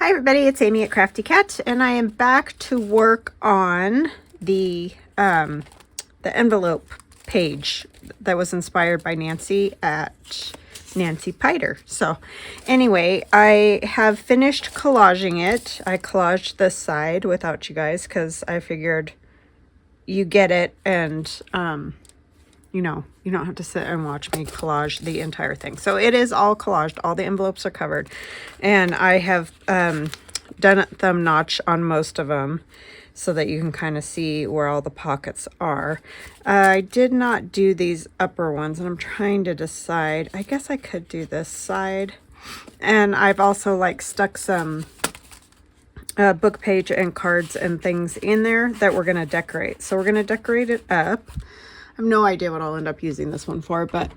Hi everybody, it's Amy at Crafty Cat, and I am back to work on the envelope page that was inspired by Nancy at Nancy Pyter. So anyway, I have finished collaging it. I collaged this side without you guys because I figured you get it, and you know, you don't have to sit and watch me collage the entire thing. So it is all collaged. All the envelopes are covered. And I have done a thumb notch on most of them so that you can kind of see where all the pockets are. I did not do these upper ones, and I'm trying to decide. I guess I could do this side. And I've also like stuck some book page and cards and things in there that we're going to decorate. So we're going to decorate it up. I have no idea what I'll end up using this one for, but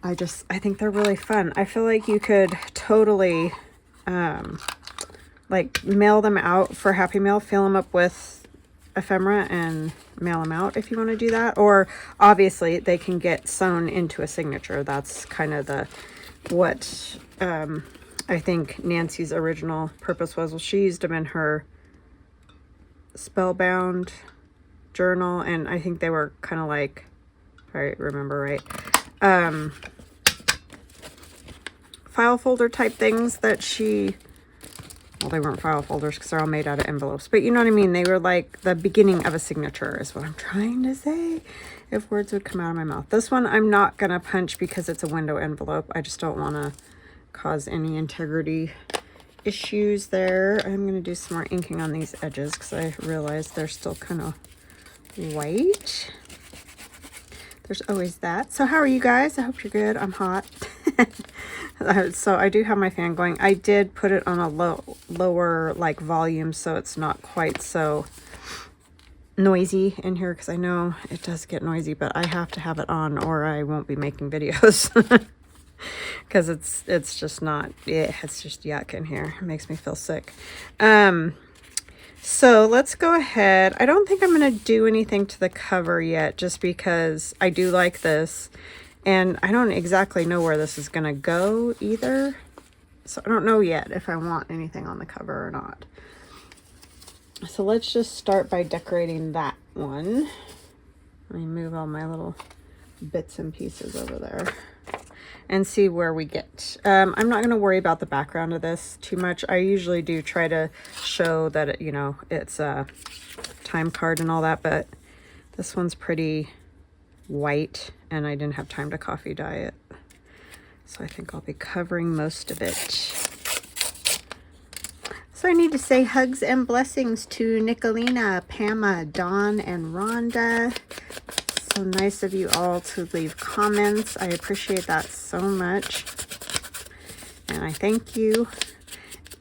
I think they're really fun. I feel like you could totally like mail them out for Happy Mail, fill them up with ephemera and mail them out if you want to do that. Or obviously they can get sewn into a signature. That's kind of what I think Nancy's original purpose was. Well, she used them in her Spellbound journal, and I think they were kind of like, if I remember right, file folder type things that she, well, they weren't file folders because they're all made out of envelopes, but you know what I mean. They were like the beginning of a signature is what I'm trying to say, if words would come out of my mouth. This one I'm not gonna punch because it's a window envelope. I just don't want to cause any integrity issues there. I'm gonna do some more inking on these edges because I realize they're still kind of white. There's always that. So how are you guys? I hope you're good. I'm hot. So I do have my fan going. I did put it on a lower like volume so it's not quite so noisy in here, because I know it does get noisy, but I have to have it on or I won't be making videos. Because it's just not, yeah, it's just yuck in here. It makes me feel sick. So let's go ahead. I don't think I'm going to do anything to the cover yet, just because I do like this. And I don't exactly know where this is going to go either. So I don't know yet if I want anything on the cover or not. So let's just start by decorating that one. Let me move all my little bits and pieces over there and see where we get. I'm not going to worry about the background of this too much. I usually do try to show that it, you know, it's a time card and all that, but this one's pretty white and I didn't have time to coffee dye it. So I think I'll be covering most of it. So I need to say hugs and blessings to Nicolina, Pama, Dawn, and Rhonda. So nice of you all to leave comments. I appreciate that so much. And I thank you.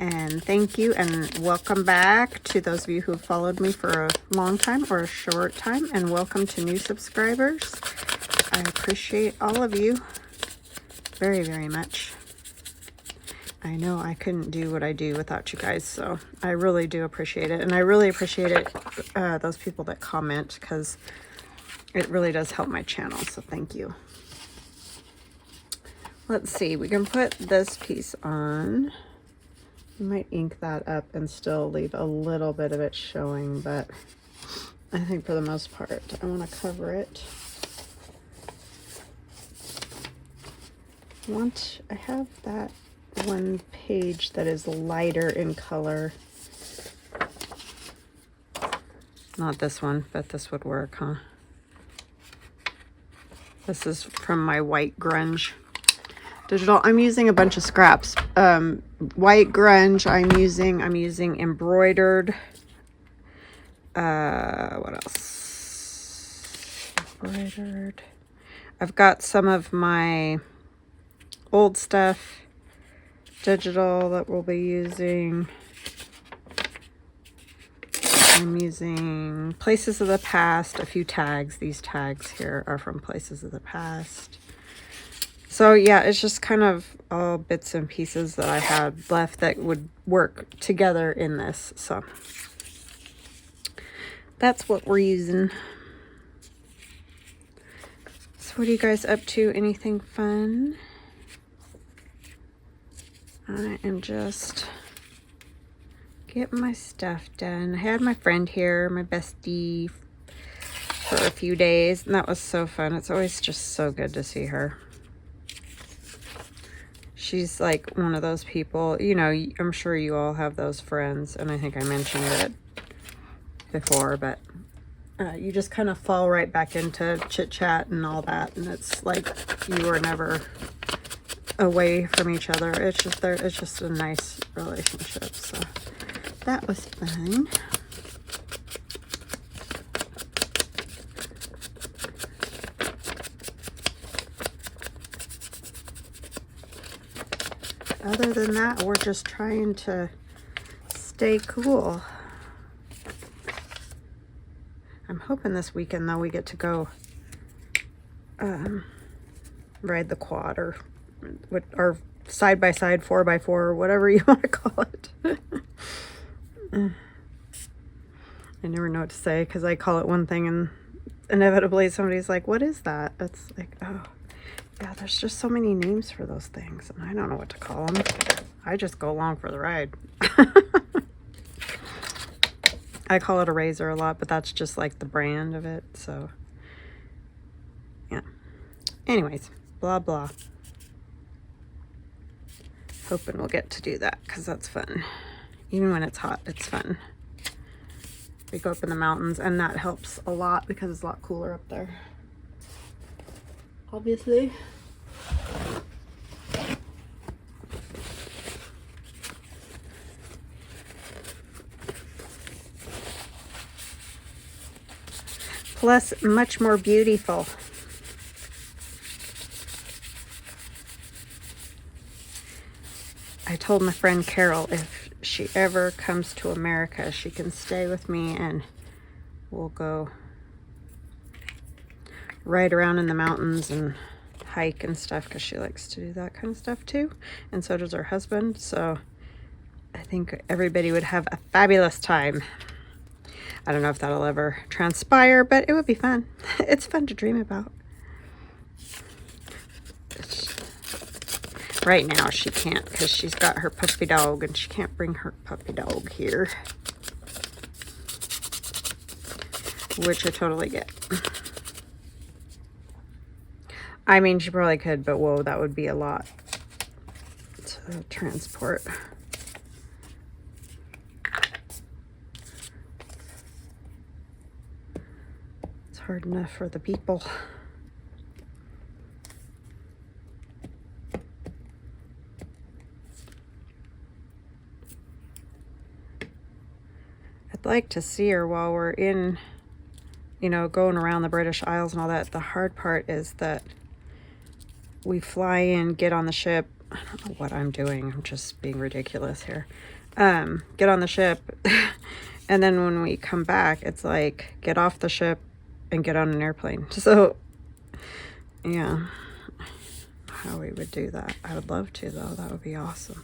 And thank you. And welcome back to those of you who have followed me for a long time or a short time. And welcome to new subscribers. I appreciate all of you very, very much. I know I couldn't do what I do without you guys, so I really do appreciate it. And I really appreciate it, those people that comment, because it really does help my channel, so thank you. Let's see, we can put this piece on. We might ink that up and still leave a little bit of it showing, but I think for the most part, I want to cover it. I have that one page that is lighter in color. Not this one, but this would work, huh? This is from my white grunge digital. I'm using a bunch of scraps. White grunge I'm using embroidered. What else? Embroidered. I've got some of my old stuff digital that we'll be using. I'm using Places of the Past, a few tags. These tags here are from Places of the Past. So yeah, it's just kind of all bits and pieces that I had left that would work together in this. So that's what we're using. So what are you guys up to? Anything fun? I am just get my stuff done. I had my friend here, my bestie, for a few days, and that was so fun. It's always just so good to see her. She's like one of those people, you know, I'm sure you all have those friends, and I think I mentioned it before, but you just kind of fall right back into chit chat and all that, and it's like you are never away from each other. It's just a nice relationship. So that was fun. Other than that, we're just trying to stay cool. I'm hoping this weekend, though, we get to go ride the quad, or side-by-side 4x4, or whatever you want to call it. I never know what to say, because I call it one thing, and inevitably somebody's like, what is that? It's like, oh, yeah, there's just so many names for those things, and I don't know what to call them. I just go along for the ride. I call it a razor a lot, but that's just like the brand of it, so yeah. Anyways, blah blah. Hoping we'll get to do that, because that's fun. Even when it's hot, it's fun. We go up in the mountains, and that helps a lot because it's a lot cooler up there. Obviously. Plus, much more beautiful. I told my friend Carol if she ever comes to America, she can stay with me and we'll go ride around in the mountains and hike and stuff, because she likes to do that kind of stuff too, and so does her husband. So I think everybody would have a fabulous time. I don't know if that'll ever transpire, but it would be fun. It's fun to dream about. Right now she can't, because she's got her puppy dog, and she can't bring her puppy dog here, which I totally get. I mean, she probably could, but whoa, that would be a lot to transport. It's hard enough for the people. I'd like to see her while we're in, you know, going around the British Isles and all that. The hard part is that we fly in, get on the ship. I don't know what I'm doing. I'm just being ridiculous here. Get on the ship. And then when we come back, it's like, get off the ship and get on an airplane. So, yeah. How we would do that. I would love to, though. That would be awesome.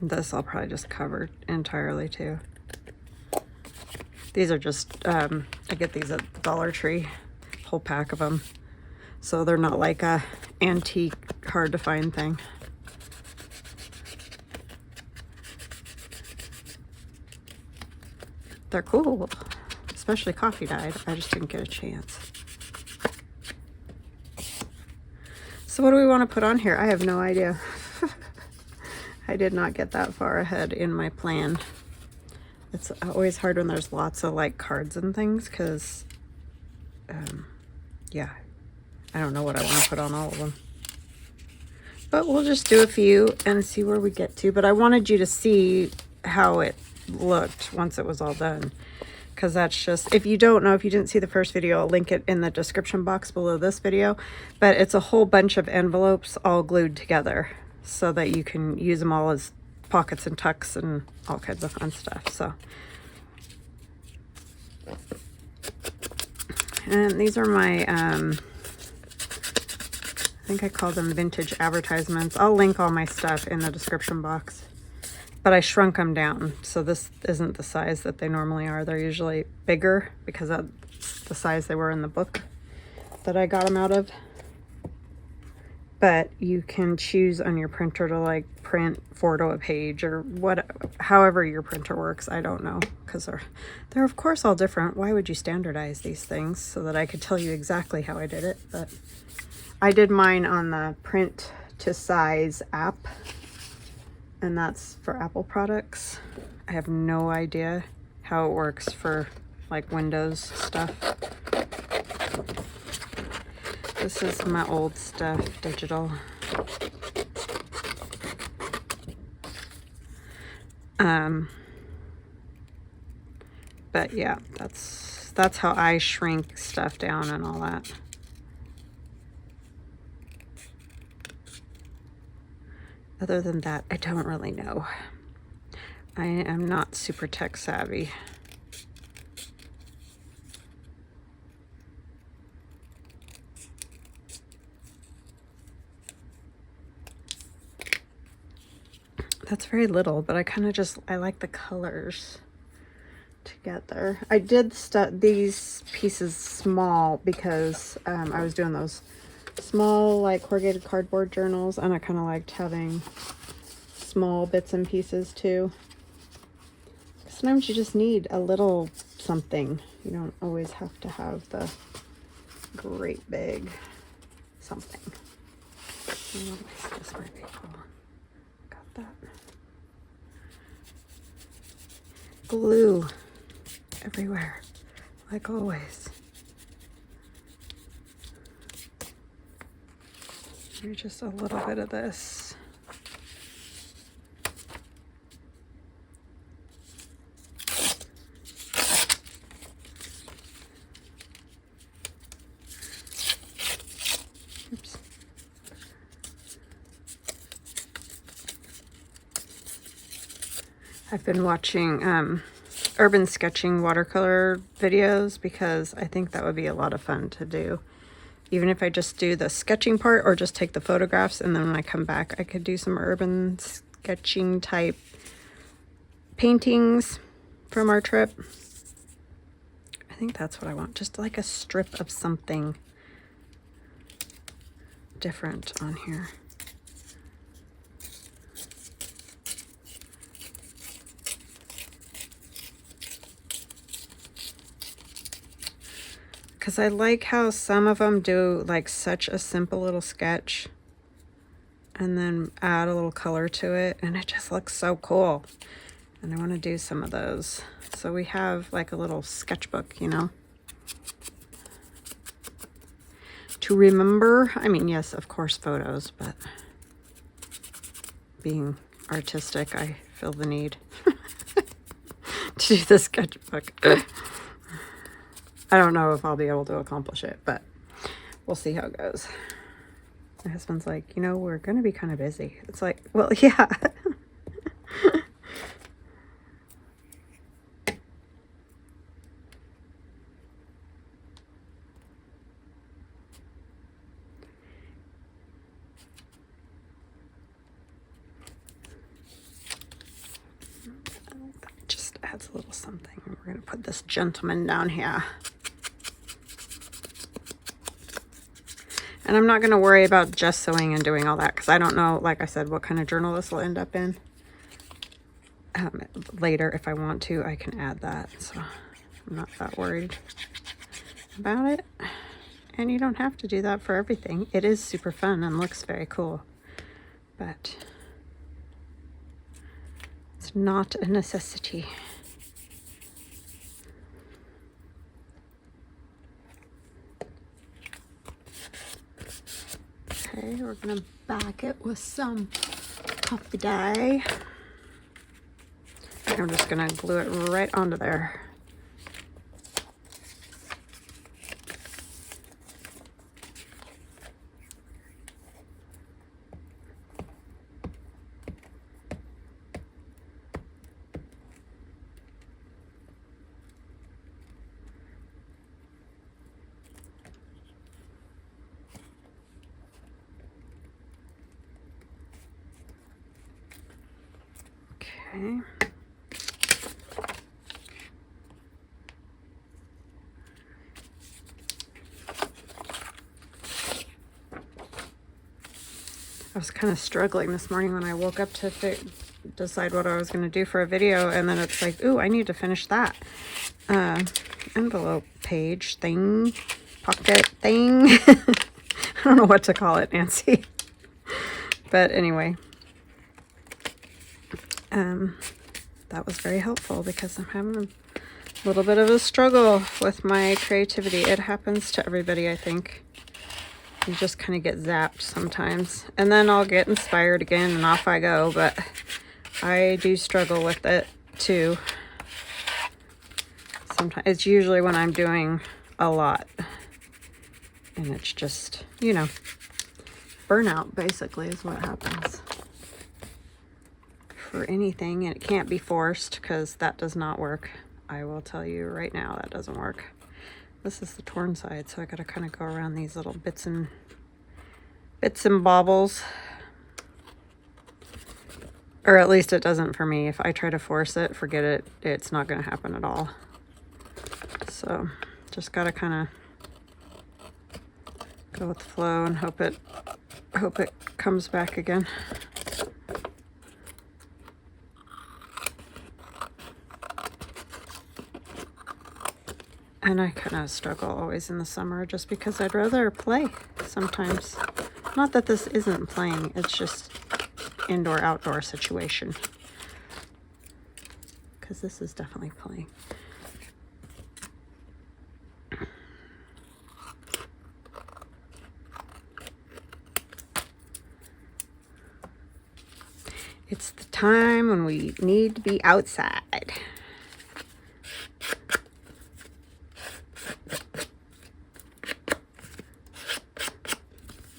This I'll probably just cover entirely, too. These are just, I get these at the Dollar Tree, whole pack of them. So they're not like a antique, hard to find thing. They're cool, especially coffee dyed. I just didn't get a chance. So what do we want to put on here? I have no idea. I did not get that far ahead in my plan. It's always hard when there's lots of like cards and things, because yeah, I don't know what I want to put on all of them. But we'll just do a few and see where we get to. But I wanted you to see how it looked once it was all done, because that's just, if you don't know, if you didn't see the first video, I'll link it in the description box below this video. But it's a whole bunch of envelopes all glued together so that you can use them all as pockets and tucks and all kinds of fun stuff. So, and these are my I think I call them vintage advertisements. I'll link all my stuff in the description box, but I shrunk them down, so this isn't the size that they normally are. They're usually bigger because that's the size they were in the book that I got them out of. but you can choose on your printer to like print 4 to a page or what, however your printer works. I don't know, because they're of course all different. Why would you standardize these things? So that I could tell you exactly how I did it. But I did mine on the print to size app, and that's for Apple products. I have no idea how it works for like Windows stuff. This is my old stuff, digital. But yeah, that's how I shrink stuff down and all that. Other than that, I don't really know. I am not super tech savvy. That's very little, but I kind of I like the colors together. I did these pieces small because I was doing those small like corrugated cardboard journals, and I kind of liked having small bits and pieces too. Sometimes you just need a little something. You don't always have to have the great big something. This might be cool. Got that. Glue everywhere, like always. Maybe just a little bit of this. Oops. I've been watching urban sketching watercolor videos because I think that would be a lot of fun to do. Even if I just do the sketching part or just take the photographs, and then when I come back I could do some urban sketching type paintings from our trip. I think that's what I want, just like a strip of something different on here. Because I like how some of them do like such a simple little sketch and then add a little color to it, and it just looks so cool. And I want to do some of those. So we have like a little sketchbook, you know, to remember. I mean, yes, of course, photos, but being artistic, I feel the need to do the sketchbook. I don't know if I'll be able to accomplish it, but we'll see how it goes. My husband's like, you know, we're going to be kind of busy. It's like, well, yeah. Just adds a little something. We're going to put this gentleman down here. And I'm not going to worry about just sewing and doing all that, because I don't know, like I said, what kind of journal this will end up in. Later, if I want to, I can add that. So I'm not that worried about it. And you don't have to do that for everything. It is super fun and looks very cool. But it's not a necessity. Okay, we're going to back it with some coffee dye. I'm just going to glue it right onto there. Okay. I was kind of struggling this morning when I woke up to decide what I was going to do for a video, and then it's like, ooh, I need to finish that envelope page thing, pocket thing. I don't know what to call it, Nancy. But anyway, that was very helpful because I'm having a little bit of a struggle with my creativity. It happens to everybody, I think. You just kind of get zapped sometimes. And then I'll get inspired again and off I go. But I do struggle with it too. Sometimes it's usually when I'm doing a lot. And it's just, you know, burnout basically is what happens for anything. And it can't be forced because that does not work. I will tell you right now, that doesn't work. This is the torn side, so I gotta kind of go around these little bits and bobbles. Or at least it doesn't for me. If I try to force it, forget it. It's not gonna happen at all. So just gotta kind of go with the flow and hope it comes back again. And I kind of struggle always in the summer just because I'd rather play sometimes. Not that this isn't playing, it's just indoor-outdoor situation. Because this is definitely playing. It's the time when we need to be outside.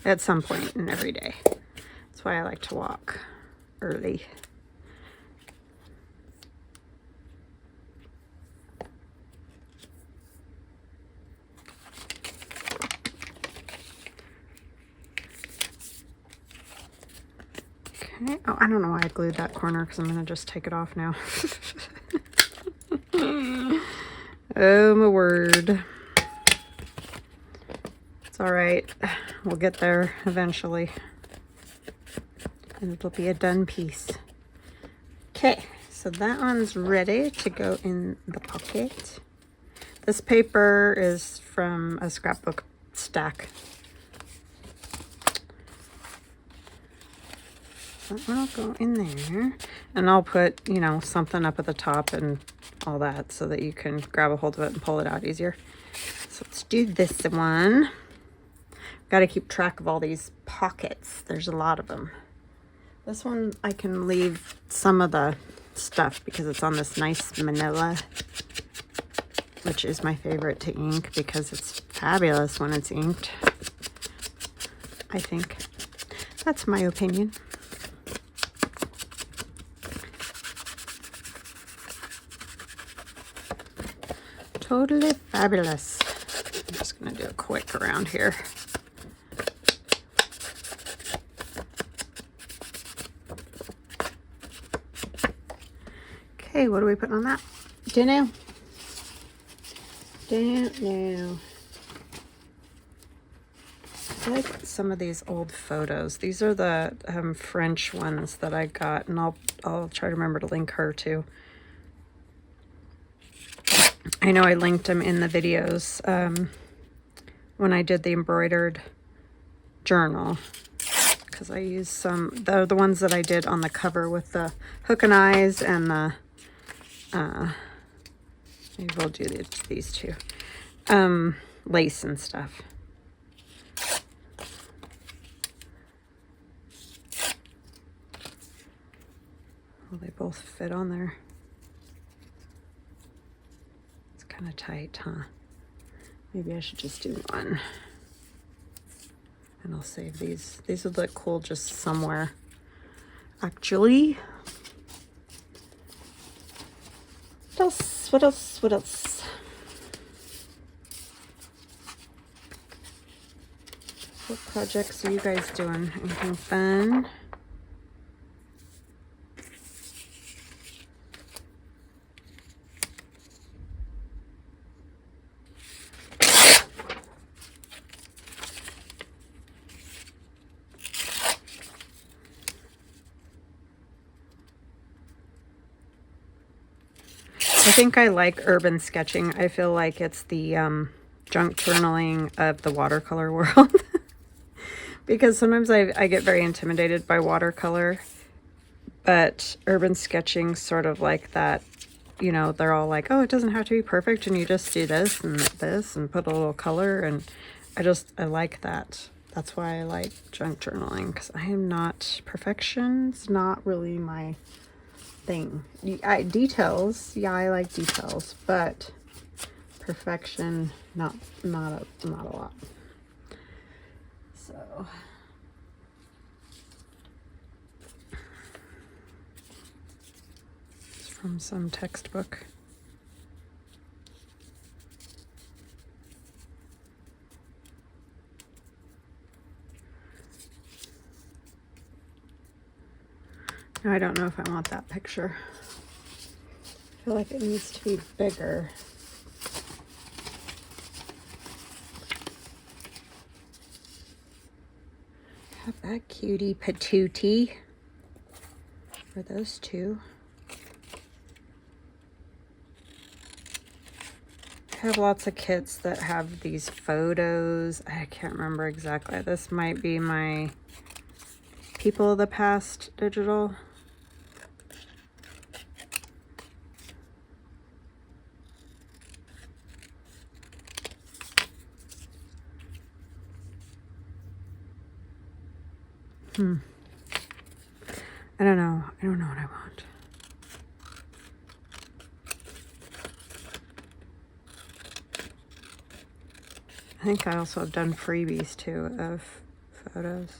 At some point in every day. That's why I like to walk early. Okay. Oh, I don't know why I glued that corner because I'm going to just take it off now. Oh, my word. It's all right. We'll get there eventually. And it'll be a done piece. Okay, so that one's ready to go in the pocket. This paper is from a scrapbook stack. That one will go in there. And I'll put, you know, something up at the top and all that so that you can grab a hold of it and pull it out easier. So let's do this one. Got to keep track of all these pockets. There's a lot of them. This one I can leave some of the stuff because it's on this nice manila, which is my favorite to ink because it's fabulous when it's inked. I think. That's my opinion. Totally fabulous. I'm just going to do a quick around here. Okay, what are we putting on that? Don't know. I like some of these old photos. These are the French ones that I got, and I'll try to remember to link her too. I know I linked them in the videos when I did the embroidered journal, because I used some, the ones that I did on the cover with the hook and eyes and the, maybe we'll do these two, lace and stuff. Well, they both fit on there. It's kind of tight, huh? Maybe I should just do one. And I'll save these. These would look cool just somewhere. Actually. What else? What else? What else? What projects are you guys doing? Anything fun? think I like urban sketching. I feel like it's the junk journaling of the watercolor world. Because sometimes I get very intimidated by watercolor. But urban sketching sort of like that, you know, they're all like, oh, it doesn't have to be perfect, and you just do this and put a little color, and I like that. That's why I like junk journaling, because I am not, perfection's not really my thing. Details, yeah, I like details, but perfection, not a lot. So it's from some textbook. I don't know if I want that picture. I feel like it needs to be bigger. Have that cutie patootie for those two. I have lots of kits that have these photos. I can't remember exactly. This might be my People of the Past digital. I don't know. I don't know what I want. I think I also have done freebies too of photos.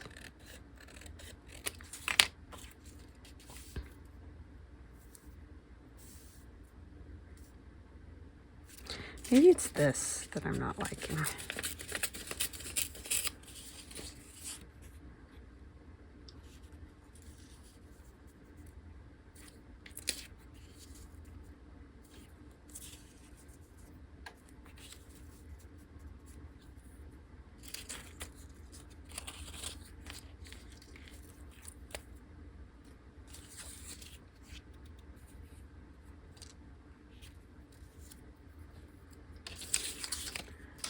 Maybe it's this that I'm not liking.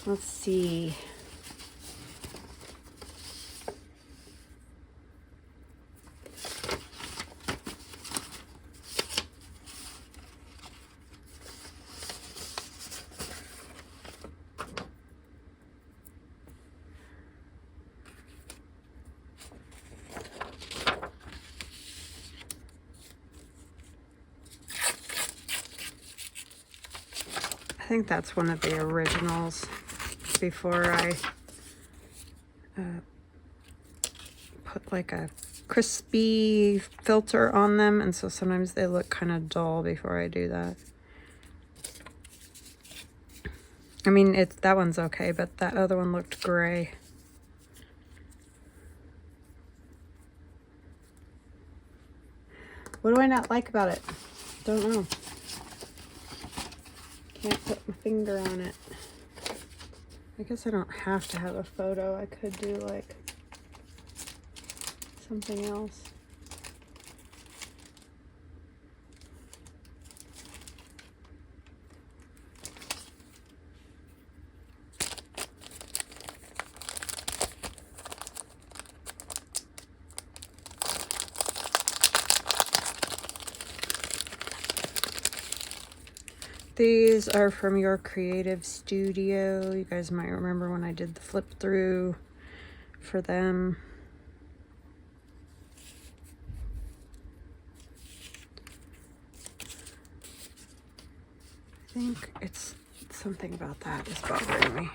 Let's see. I think that's one of the originals before I put like a crispy filter on them, and so sometimes they look kind of dull before I do that. I mean, that one's okay, but that other one looked gray. What do I not like about it? Don't know. Can't put my finger on it. I guess I don't have to have a photo. I could do like something else. These are from Your Creative Studio. You guys might remember when I did the flip through for them. I think it's something about that is bothering me.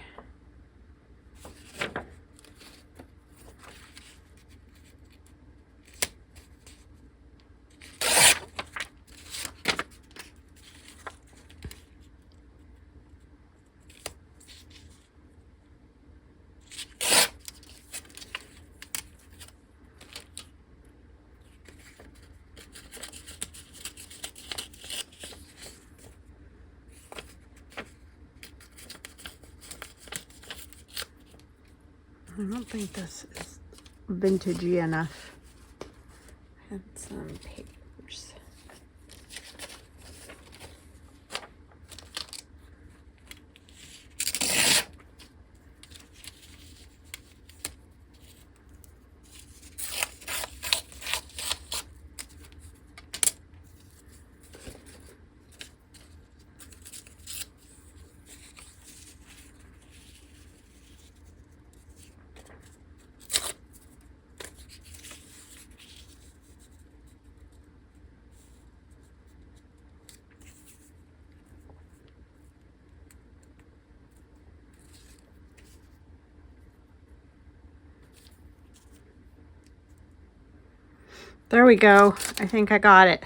I don't think this is vintagey enough. I had some papers. There we go. I think I got it.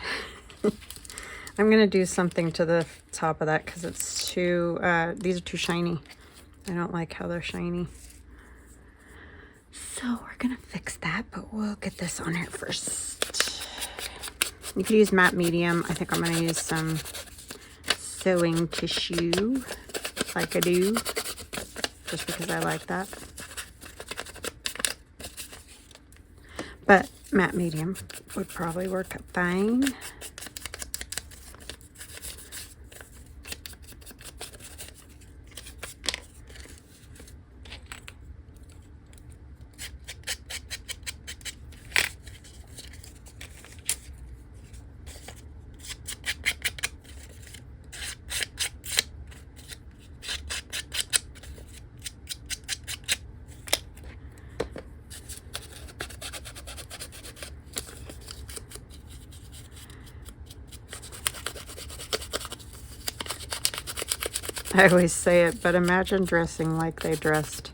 I'm going to do something to the top of that because it's too, these are too shiny. I don't like how they're shiny. So we're going to fix that, but we'll get this on here first. You could use matte medium. I think I'm going to use some sewing tissue like I do, just because I like that. But matte medium would probably work fine. I always say it, but imagine dressing like they dressed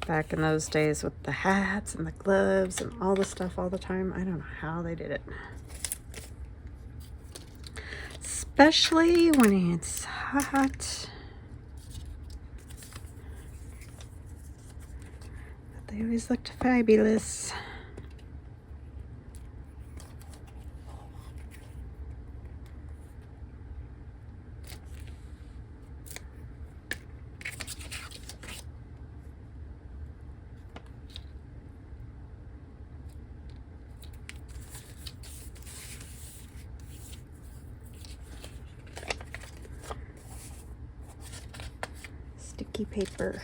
back in those days with the hats and the gloves and all the stuff all the time. I don't know how they did it. Especially when it's hot. But they always looked fabulous. Sticky paper.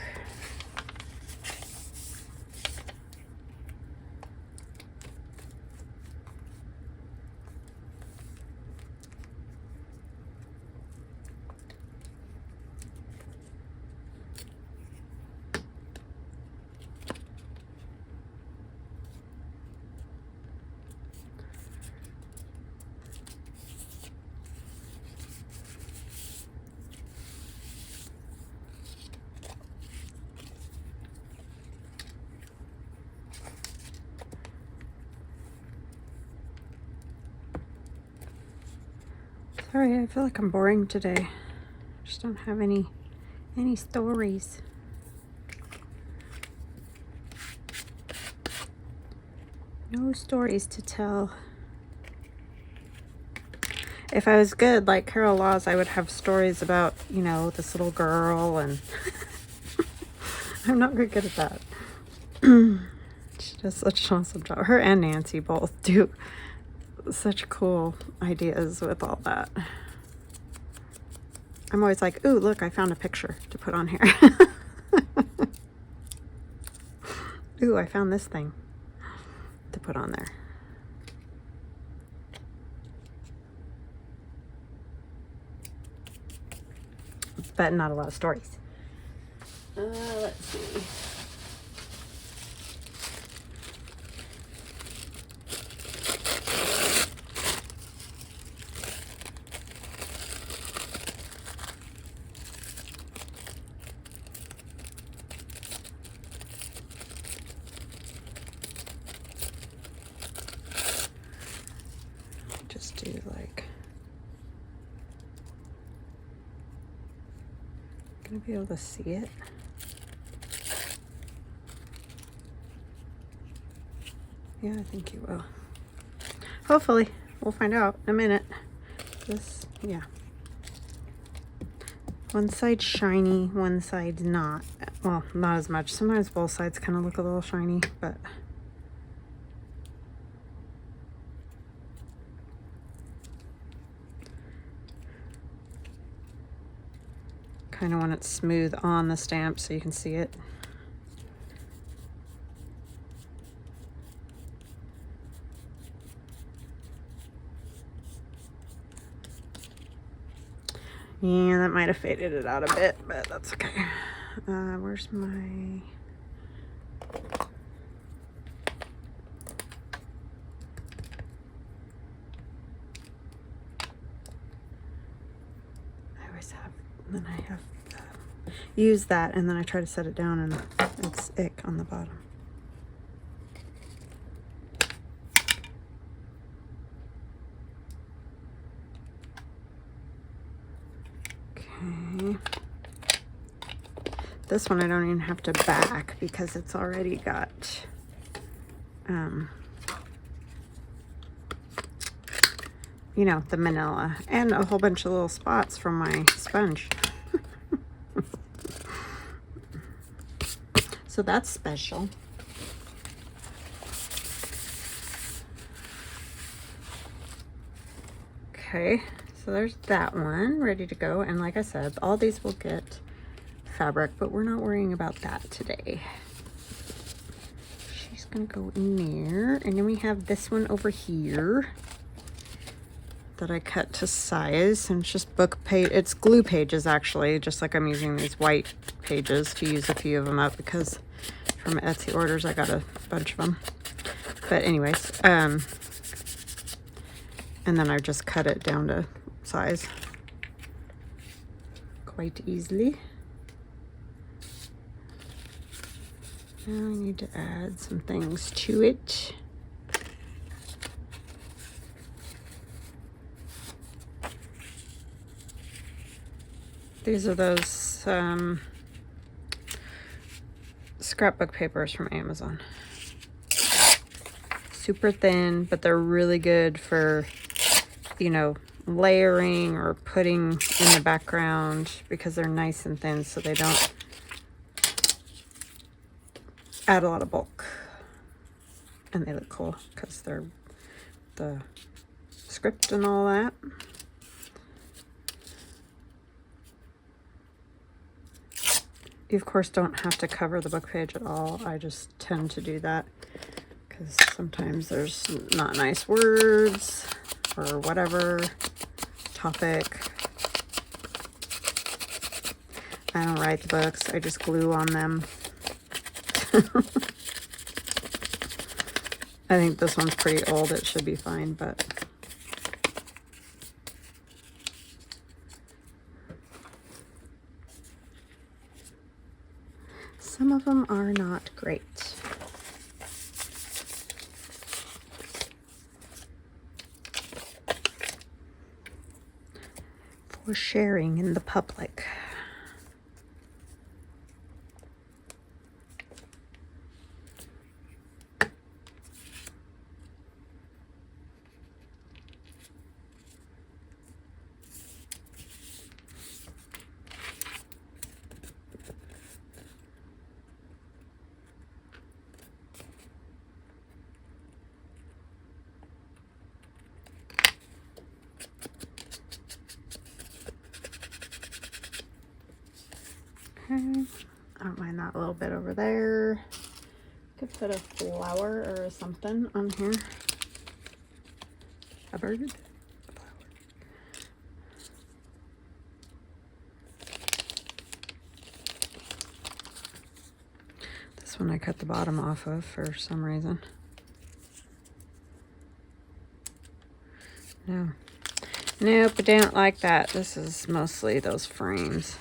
Sorry, I feel like I'm boring today. I just don't have any stories. No stories to tell. If I was good like Carol Laws, I would have stories about, you know, this little girl, and I'm not very good at that. She does such an awesome job. Her and Nancy both do such cool ideas with all that. I'm always like, ooh, look, I found a picture to put on here. Ooh, I found this thing to put on there. But not a lot of stories. Let's see. Just do like, gonna be able to see it. Yeah, I think you will. Hopefully. We'll find out in a minute. This, yeah. One side's shiny, one side's not. Well, not as much. Sometimes both sides kind of look a little shiny, but kind of want it smooth on the stamp so you can see it. Yeah, that might have faded it out a bit, but that's okay. Where's my... I always have, and then I have use that, and then I try to set it down, and it's ick on the bottom. This one I don't even have to back because it's already got you know, the manila and a whole bunch of little spots from my sponge. So that's special. Okay, so there's that one ready to go. And like I said, all these will get fabric, but we're not worrying about that today. She's gonna go in there. And then we have this one over here that I cut to size, and it's just book page. It's glue pages actually, just like I'm using these white pages to use a few of them up because from Etsy orders I got a bunch of them. But anyways, and then I just cut it down to size quite easily. Now I need to add some things to it. These are those scrapbook papers from Amazon. Super thin, but they're really good for, you know, layering or putting in the background because they're nice and thin, so they don't add a lot of bulk. And they look cool because they're the script and all that. You of course don't have to cover the book page at all. I just tend to do that because sometimes there's not nice words or whatever topic. I don't write the books, I just glue on them. I think this one's pretty old, it should be fine, but some of them are not great. For sharing in the public. Okay, I don't mind that little bit over there. Could put a flower or something on here. A bird? A flower. This one I cut the bottom off of for some reason. No. Nope, I don't like that. This is mostly those frames.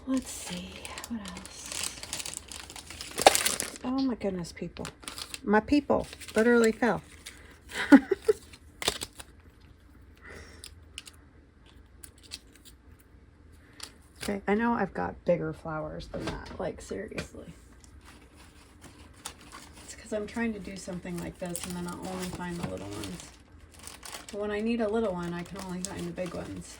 Let's see, what else? Oh my goodness, people. My people literally fell. Okay, I know I've got bigger flowers than that, like seriously. It's because I'm trying to do something like this and then I'll only find the little ones. But when I need a little one, I can only find the big ones.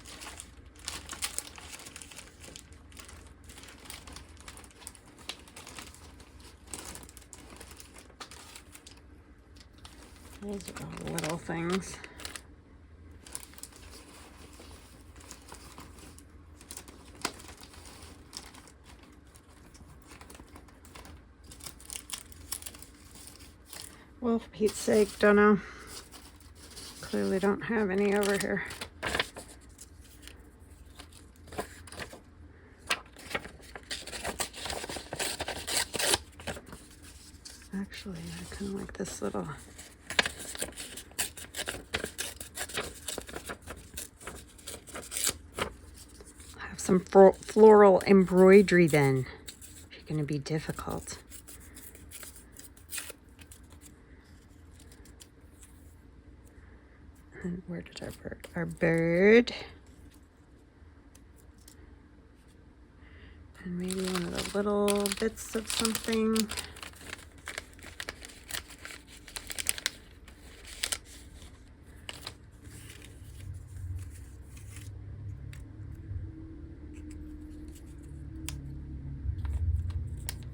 Those are all little things. Well, for Pete's sake, don't know. Clearly don't have any over here. Actually, I kind of like this little. Have some floral embroidery then. If you're going to be difficult. And where did our bird? Our bird. And maybe one of the little bits of something.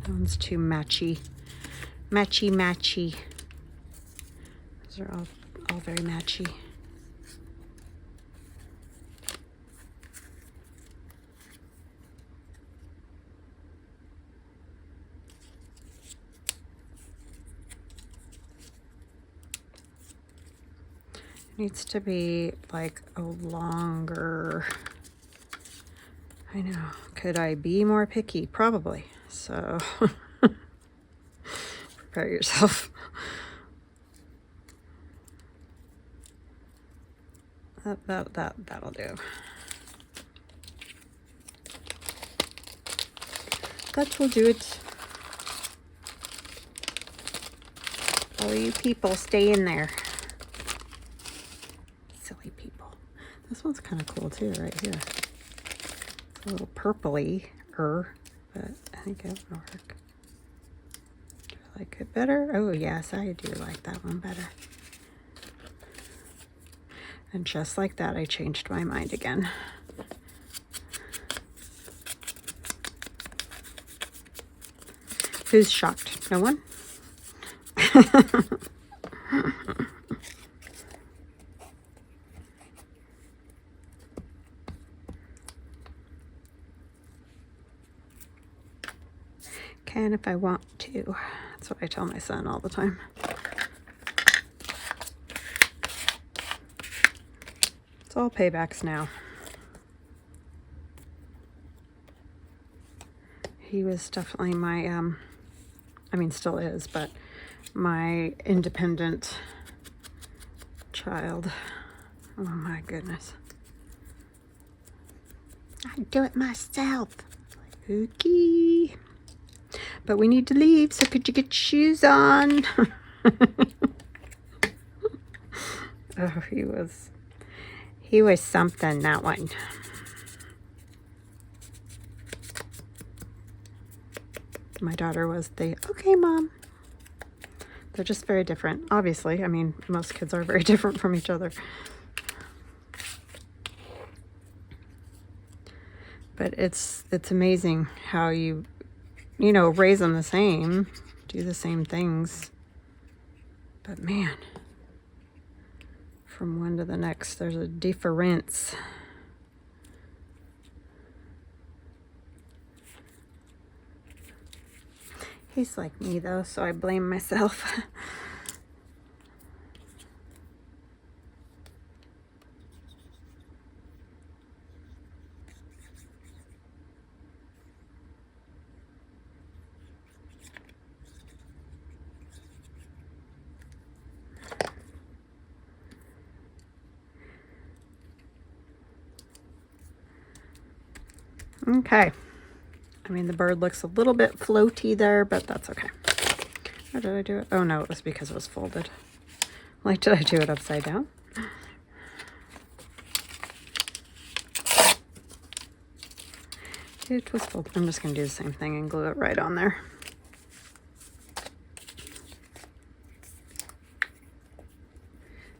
That one's too matchy. Matchy. Those are all very matchy. Needs to be like a longer. I know. Could I be more picky? Probably. So prepare yourself. That'll do. That will do it. All you people, stay in there. Silly people. This one's kind of cool too, right here. It's a little purpley-er, but I think it will work. Do I like it better? Oh yes, I do like that one better. And just like that, I changed my mind again. Who's shocked? No one? Can if I want to. That's what I tell my son all the time. It's all paybacks now. He was definitely my, I mean, still is, but my independent child. Oh my goodness. I do it myself. Okay. But we need to leave, so could you get shoes on? Oh, he was something, that one. My daughter was the, okay, Mom. They're just very different, obviously. I mean, most kids are very different from each other. But it's amazing how you know, raise them the same, do the same things. But man, from one to the next, there's a difference. He's like me though, so I blame myself. Okay. I mean, the bird looks a little bit floaty there, but that's okay. How did I do it? Oh no, it was because it was folded. Like, did I do it upside down? It was folded. I'm just going to do the same thing and glue it right on there.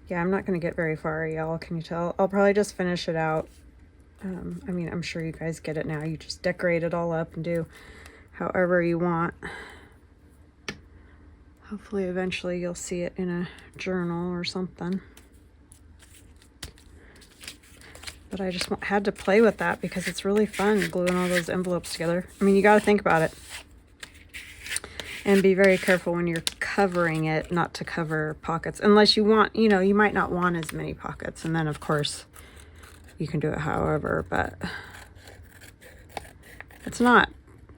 Yeah, I'm not going to get very far, y'all. Can you tell? I'll probably just finish it out. I mean, I'm sure you guys get it now. You just decorate it all up and do however you want. Hopefully, eventually, you'll see it in a journal or something. But I just had to play with that because it's really fun gluing all those envelopes together. I mean, you got to think about it. And be very careful when you're covering it, not to cover pockets. Unless you want, you know, you might not want as many pockets. And then, of course, you can do it however, but it's not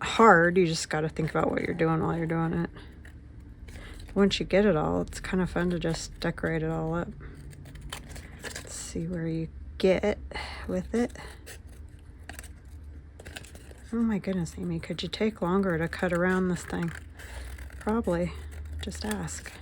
hard. You just got to think about what you're doing while you're doing it. Once you get it all, it's kind of fun to just decorate it all up. Let's see where you get with it. Oh my goodness, Amy, could you take longer to cut around this thing? Probably. Just ask.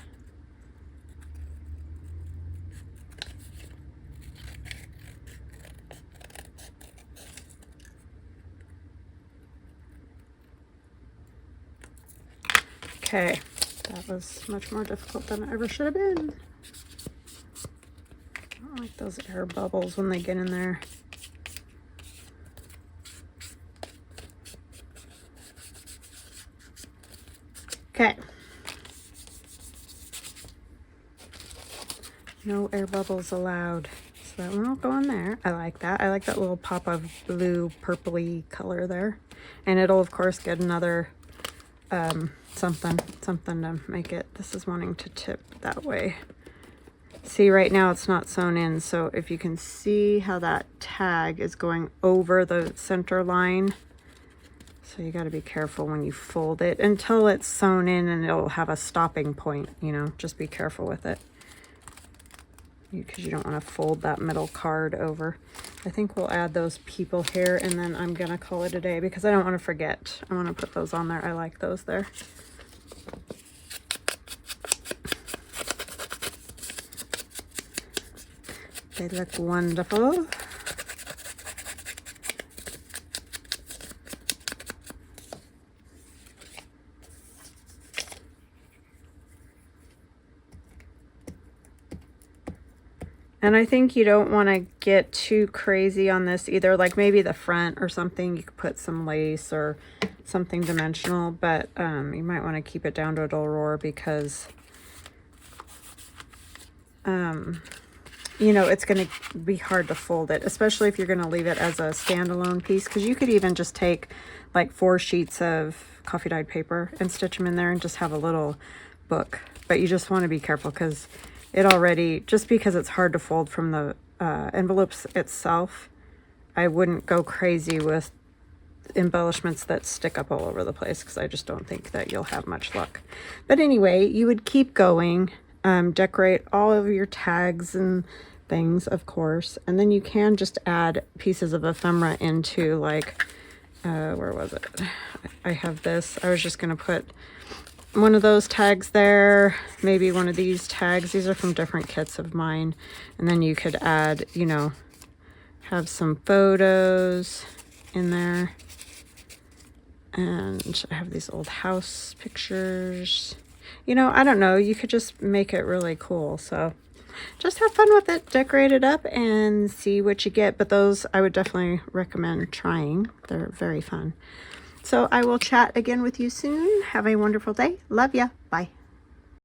Okay, that was much more difficult than it ever should have been. I don't like those air bubbles when they get in there. Okay. No air bubbles allowed. So that one will go in there. I like that. I like that little pop of blue purpley color there. And it'll of course get another something to make it. This is wanting to tip that way. See, right now it's not sewn in, so if you can see how that tag is going over the center line. So you got to be careful when you fold it until it's sewn in, and it'll have a stopping point, you know, just be careful with it. Because you don't want to fold that middle card over. I think we'll add those people here, and then I'm going to call it a day because I don't want to forget. I want to put those on there. I like those there. They look wonderful. And I think you don't want to get too crazy on this either. Like maybe the front or something, you could put some lace or something dimensional, but you might want to keep it down to a dull roar because, you know, it's going to be hard to fold it, especially if you're going to leave it as a standalone piece, because you could even just take like 4 sheets of coffee dyed paper and stitch them in there and just have a little book. But you just want to be careful because it already, just because it's hard to fold from the envelopes itself, I wouldn't go crazy with embellishments that stick up all over the place because I just don't think that you'll have much luck. But anyway, you would keep going, decorate all of your tags and things, of course, and then you can just add pieces of ephemera into, like, where was it? I have this. I was just going to put one of those tags there, maybe one of these tags. These are from different kits of mine. And then you could add, you know, have some photos in there. And I have these old house pictures. You know, I don't know. You could just make it really cool. So just have fun with it, decorate it up, and see what you get. But those I would definitely recommend trying. They're very fun. So I will chat again with you soon. Have a wonderful day. Love ya. Bye.